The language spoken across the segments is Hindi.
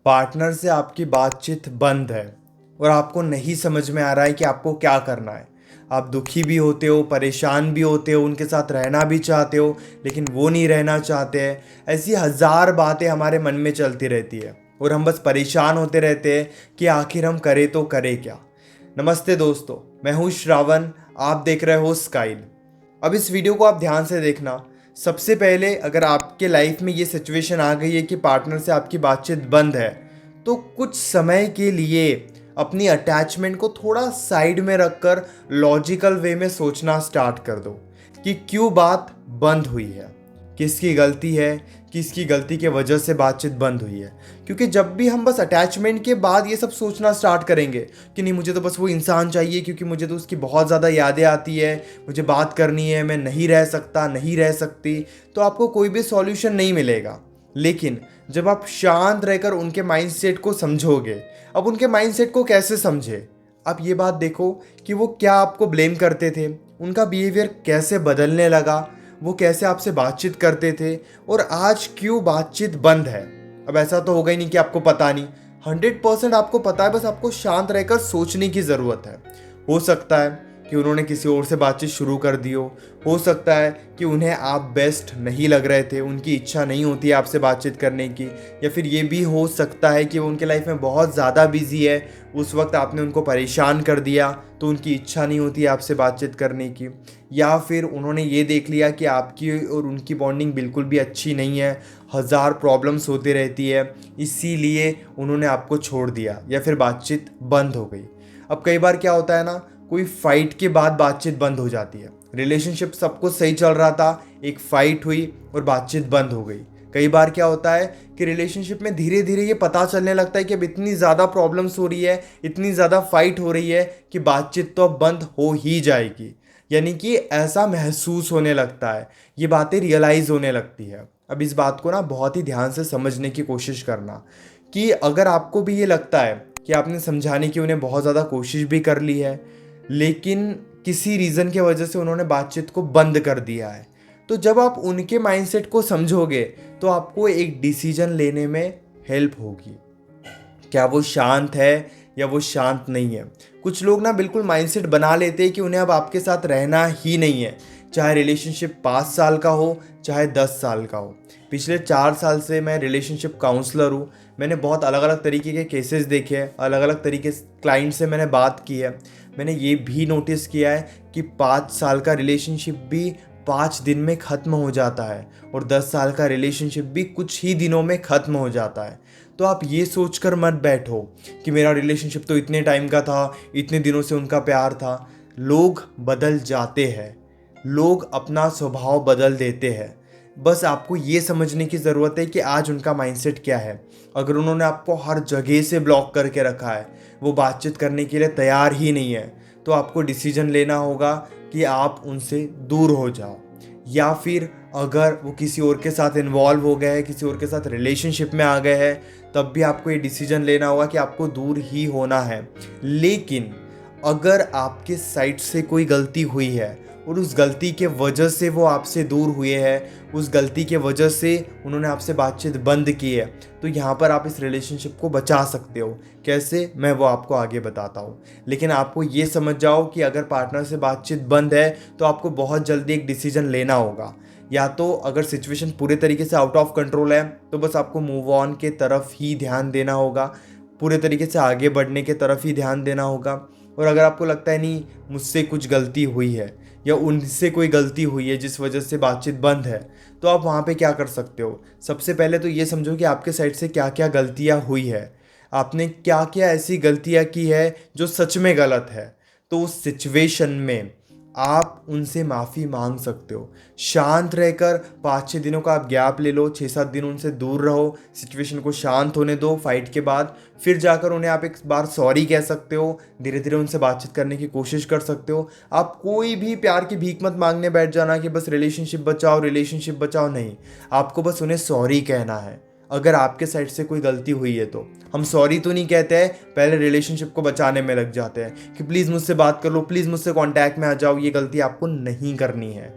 पार्टनर से आपकी बातचीत बंद है और आपको नहीं समझ में आ रहा है कि आपको क्या करना है। आप दुखी भी होते हो, परेशान भी होते हो, उनके साथ रहना भी चाहते हो लेकिन वो नहीं रहना चाहते हैं। ऐसी हज़ार बातें हमारे मन में चलती रहती है और हम बस परेशान होते रहते हैं कि आखिर हम करें तो करें क्या। नमस्ते दोस्तों, मैं हूँ श्रावण। आप देख रहे हो स्काइल। अब इस वीडियो को आप ध्यान से देखना। सबसे पहले अगर आपके लाइफ में ये सिचुएशन आ गई है कि पार्टनर से आपकी बातचीत बंद है, तो कुछ समय के लिए अपनी अटैचमेंट को थोड़ा साइड में रखकर लॉजिकल वे में सोचना स्टार्ट कर दो कि क्यों बात बंद हुई है, किसकी गलती है, किसकी गलती के वजह से बातचीत बंद हुई है। क्योंकि जब भी हम बस अटैचमेंट के बाद ये सब सोचना स्टार्ट करेंगे कि नहीं, मुझे तो बस वो इंसान चाहिए क्योंकि मुझे तो उसकी बहुत ज़्यादा यादें आती है, मुझे बात करनी है, मैं नहीं रह सकता, नहीं रह सकती, तो आपको कोई भी सॉल्यूशन नहीं मिलेगा। लेकिन जब आप शांत रहकर उनके माइंडसेट को समझोगे, अब उनके माइंडसेट को कैसे समझे, आप ये बात देखो कि वो क्या आपको ब्लेम करते थे, उनका बिहेवियर कैसे बदलने लगा, वो कैसे आपसे बातचीत करते थे और आज क्यों बातचीत बंद है। अब ऐसा तो होगा ही नहीं कि आपको पता नहीं, 100% आपको पता है, बस आपको शांत रहकर सोचने की ज़रूरत है। हो सकता है कि उन्होंने किसी और से बातचीत शुरू कर दी हो सकता है कि उन्हें आप बेस्ट नहीं लग रहे थे, उनकी इच्छा नहीं होती है आपसे बातचीत करने की, या फिर ये भी हो सकता है कि वो उनके लाइफ में बहुत ज़्यादा बिजी है, उस वक्त आपने उनको परेशान कर दिया तो उनकी इच्छा नहीं होती है आपसे बातचीत करने की, या फिर उन्होंने ये देख लिया कि आपकी और उनकी बॉन्डिंग बिल्कुल भी अच्छी नहीं है, हज़ार प्रॉब्लम्स होती रहती है, इसीलिए उन्होंने आपको छोड़ दिया या फिर बातचीत बंद हो गई। अब कई बार क्या होता है ना, कोई फाइट के बाद बातचीत बंद हो जाती है। रिलेशनशिप सब कुछ सही चल रहा था, एक फाइट हुई और बातचीत बंद हो गई। कई बार क्या होता है कि रिलेशनशिप में धीरे धीरे ये पता चलने लगता है कि अब इतनी ज़्यादा प्रॉब्लम्स हो रही है, इतनी ज़्यादा फाइट हो रही है कि बातचीत तो अब बंद हो ही जाएगी। यानी कि ऐसा महसूस होने लगता है, ये बातें रियलाइज़ होने लगती है। अब इस बात को ना बहुत ही ध्यान से समझने की कोशिश करना कि अगर आपको भी ये लगता है कि आपने समझाने की उन्हें बहुत ज़्यादा कोशिश भी कर ली है लेकिन किसी रीज़न की वजह से उन्होंने बातचीत को बंद कर दिया है, तो जब आप उनके माइंडसेट को समझोगे तो आपको एक डिसीजन लेने में हेल्प होगी। क्या वो शांत है या वो शांत नहीं है। कुछ लोग ना बिल्कुल माइंडसेट बना लेते हैं कि उन्हें अब आपके साथ रहना ही नहीं है, चाहे रिलेशनशिप 5 साल का हो चाहे 10 साल का हो। पिछले 4 साल से मैं रिलेशनशिप काउंसलर हूँ। मैंने बहुत अलग अलग तरीके के केसेस देखे हैं, अलग अलग तरीके क्लाइंट से मैंने बात की है। मैंने ये भी नोटिस किया है कि 5 साल का रिलेशनशिप भी 5 दिन में ख़त्म हो जाता है और 10 साल का रिलेशनशिप भी कुछ ही दिनों में ख़त्म हो जाता है। तो आप ये सोचकर मत बैठो कि मेरा रिलेशनशिप तो इतने टाइम का था, इतने दिनों से उनका प्यार था। लोग बदल जाते हैं, लोग अपना स्वभाव बदल देते हैं। बस आपको ये समझने की ज़रूरत है कि आज उनका माइंडसेट क्या है। अगर उन्होंने आपको हर जगह से ब्लॉक करके रखा है, वो बातचीत करने के लिए तैयार ही नहीं है, तो आपको डिसीजन लेना होगा कि आप उनसे दूर हो जाओ। या फिर अगर वो किसी और के साथ इन्वॉल्व हो गए हैं, किसी और के साथ रिलेशनशिप में आ गए हैं, तब भी आपको ये डिसीजन लेना होगा कि आपको दूर ही होना है। लेकिन अगर आपके साइड से कोई गलती हुई है और उस गलती के वजह से वो आपसे दूर हुए हैं, उस गलती के वजह से उन्होंने आपसे बातचीत बंद की है, तो यहाँ पर आप इस रिलेशनशिप को बचा सकते हो। कैसे, मैं वो आपको आगे बताता हूँ। लेकिन आपको ये समझ जाओ कि अगर पार्टनर से बातचीत बंद है तो आपको बहुत जल्दी एक डिसीजन लेना होगा। या तो अगर सिचुएशन पूरे तरीके से आउट ऑफ कंट्रोल है तो बस आपको मूव ऑन के तरफ ही ध्यान देना होगा, पूरे तरीके से आगे बढ़ने के तरफ ही ध्यान देना होगा। और अगर आपको लगता है नहीं, मुझसे कुछ गलती हुई है या उनसे कोई गलती हुई है जिस वजह से बातचीत बंद है, तो आप वहाँ पे क्या कर सकते हो। सबसे पहले तो ये समझो कि आपके साइड से क्या क्या गलतियाँ हुई है, आपने क्या क्या ऐसी गलतियाँ की है जो सच में गलत है। तो उस सिचुएशन में आप उनसे माफ़ी मांग सकते हो। शांत रहकर 5-6 दिनों का आप गैप ले लो, 6-7 दिन उनसे दूर रहो, सिचुएशन को शांत होने दो फाइट के बाद, फिर जाकर उन्हें आप एक बार सॉरी कह सकते हो, धीरे धीरे उनसे बातचीत करने की कोशिश कर सकते हो। आप कोई भी प्यार की भीख मत मांगने बैठ जाना कि बस रिलेशनशिप बचाओ, रिलेशनशिप बचाओ, नहीं। आपको बस उन्हें सॉरी कहना है। अगर आपके साइड से कोई गलती हुई है तो हम सॉरी तो नहीं कहते हैं, पहले रिलेशनशिप को बचाने में लग जाते हैं कि प्लीज़ मुझसे बात कर लो, प्लीज़ मुझसे कांटेक्ट में आ जाओ। ये गलती आपको नहीं करनी है।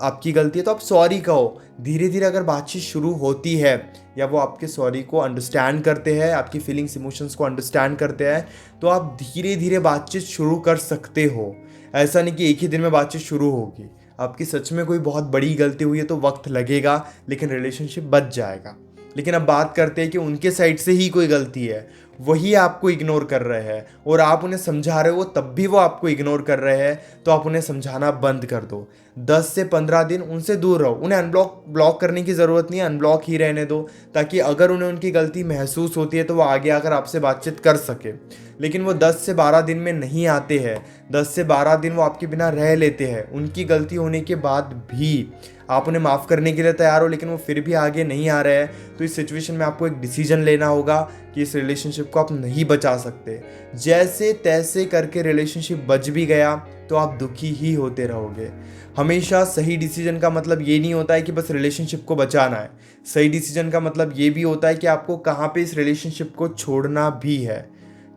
आपकी गलती है तो आप सॉरी कहो। धीरे धीरे अगर बातचीत शुरू होती है या वो आपके सॉरी को अंडरस्टैंड करते हैं, आपकी फीलिंग्स इमोशंस को अंडरस्टैंड करते हैं, तो आप धीरे धीरे बातचीत शुरू कर सकते हो। ऐसा नहीं कि एक ही दिन में बातचीत शुरू होगी। आपकी सच में कोई बहुत बड़ी गलती हुई है तो वक्त लगेगा, लेकिन रिलेशनशिप बच जाएगा। लेकिन अब बात करते हैं कि उनके साइड से ही कोई गलती है, वही आपको इग्नोर कर रहे हैं और आप उन्हें समझा रहे हो तब भी वो आपको इग्नोर कर रहे हैं, तो आप उन्हें समझाना बंद कर दो। 10 से 15 दिन उनसे दूर रहो। उन्हें ब्लॉक करने की ज़रूरत नहीं है, अनब्लॉक ही रहने दो, ताकि अगर उन्हें उनकी गलती महसूस होती है तो वो आगे आकर आपसे बातचीत कर सके। लेकिन वो 10 से 12 दिन में नहीं आते हैं, 10 से 12 दिन वो आपके बिना रह लेते हैं, उनकी गलती होने के बाद भी आप उन्हें माफ़ करने के लिए तैयार हो, लेकिन वो फिर भी आगे नहीं आ रहे हैं, तो इस सिचुएशन में आपको एक डिसीजन लेना होगा कि इस रिलेशनशिप को आप नहीं बचा सकते। जैसे तैसे करके रिलेशनशिप बच भी गया तो आप दुखी ही होते रहोगे। हमेशा सही डिसीजन का मतलब ये नहीं होता है कि बस रिलेशनशिप को बचाना है। सही डिसीजन का मतलब ये भी होता है कि आपको कहाँ पे इस रिलेशनशिप को छोड़ना भी है,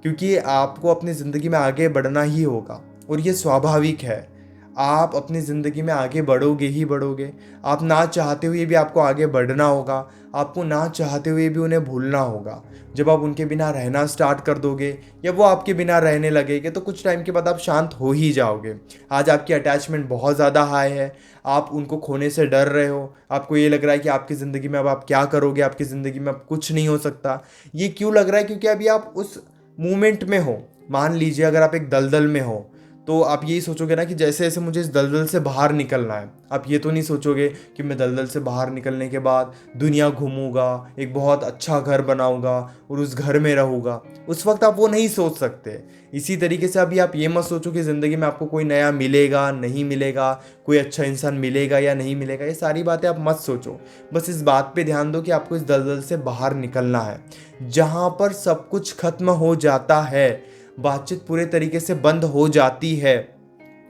क्योंकि आपको अपनी ज़िंदगी में आगे बढ़ना ही होगा और ये स्वाभाविक है। आप अपनी ज़िंदगी में आगे बढ़ोगे ही बढ़ोगे। आप ना चाहते हुए भी आपको आगे बढ़ना होगा, आपको ना चाहते हुए भी उन्हें भूलना होगा। जब आप उनके बिना रहना स्टार्ट कर दोगे या वो आपके बिना रहने लगेंगे तो कुछ टाइम के बाद आप शांत हो ही जाओगे। आज आपकी अटैचमेंट बहुत ज़्यादा हाई है, आप उनको खोने से डर रहे हो, आपको ये लग रहा है कि आपकी ज़िंदगी में अब आप क्या करोगे, आपकी ज़िंदगी में अब कुछ नहीं हो सकता। ये क्यों लग रहा है? क्योंकि अभी आप उस मोमेंट में हो। मान लीजिए अगर आप एक दलदल में हो तो आप यही सोचोगे ना कि जैसे जैसे मुझे इस दलदल से बाहर निकलना है। आप ये तो नहीं सोचोगे कि मैं दलदल से बाहर निकलने के बाद दुनिया घूमूंगा, एक बहुत अच्छा घर बनाऊंगा और उस घर में रहूंगा। उस वक्त आप वो नहीं सोच सकते। इसी तरीके से अभी आप ये मत सोचो कि ज़िंदगी में आपको कोई नया मिलेगा नहीं मिलेगा, कोई अच्छा इंसान मिलेगा या नहीं मिलेगा। ये सारी बातें आप मत सोचो। बस इस बात पे ध्यान दो कि आपको इस दलदल से बाहर निकलना है। जहाँ पर सब कुछ खत्म हो जाता है, बातचीत पूरे तरीके से बंद हो जाती है,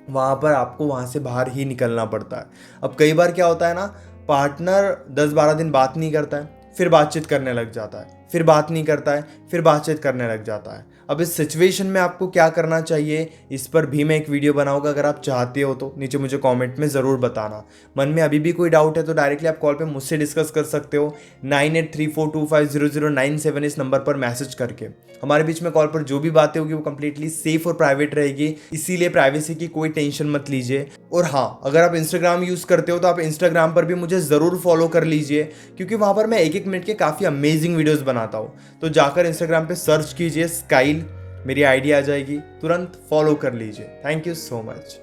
वहाँ पर आपको वहाँ से बाहर ही निकलना पड़ता है। अब कई बार क्या होता है ना, पार्टनर 10-12 दिन बात नहीं करता है, फिर बातचीत करने लग जाता है, फिर बात नहीं करता है, फिर बातचीत करने लग जाता है। अब इस सिचुएशन में आपको क्या करना चाहिए, इस पर भी मैं एक वीडियो बनाऊंगा। अगर आप चाहते हो तो नीचे मुझे कमेंट में ज़रूर बताना। मन में अभी भी कोई डाउट है तो डायरेक्टली आप कॉल पे मुझसे डिस्कस कर सकते हो 9834250097 इस नंबर पर मैसेज करके। हमारे बीच में कॉल पर जो भी बातें होगी वो कंप्लीटली सेफ और प्राइवेट रहेगी, इसीलिए प्राइवेसी की कोई टेंशन मत लीजिए। और हाँ, अगर आप इंस्टाग्राम यूज़ करते हो तो आप इंस्टाग्राम पर भी मुझे ज़रूर फॉलो कर लीजिए, क्योंकि वहाँ पर मैं 1-1 मिनट के काफ़ी अमेजिंग वीडियोज़ बनाता हूँ। तो जाकर इंस्टाग्राम पे सर्च कीजिए स्काइल, मेरी आईडी आ जाएगी, तुरंत फॉलो कर लीजिए। Thank you so much.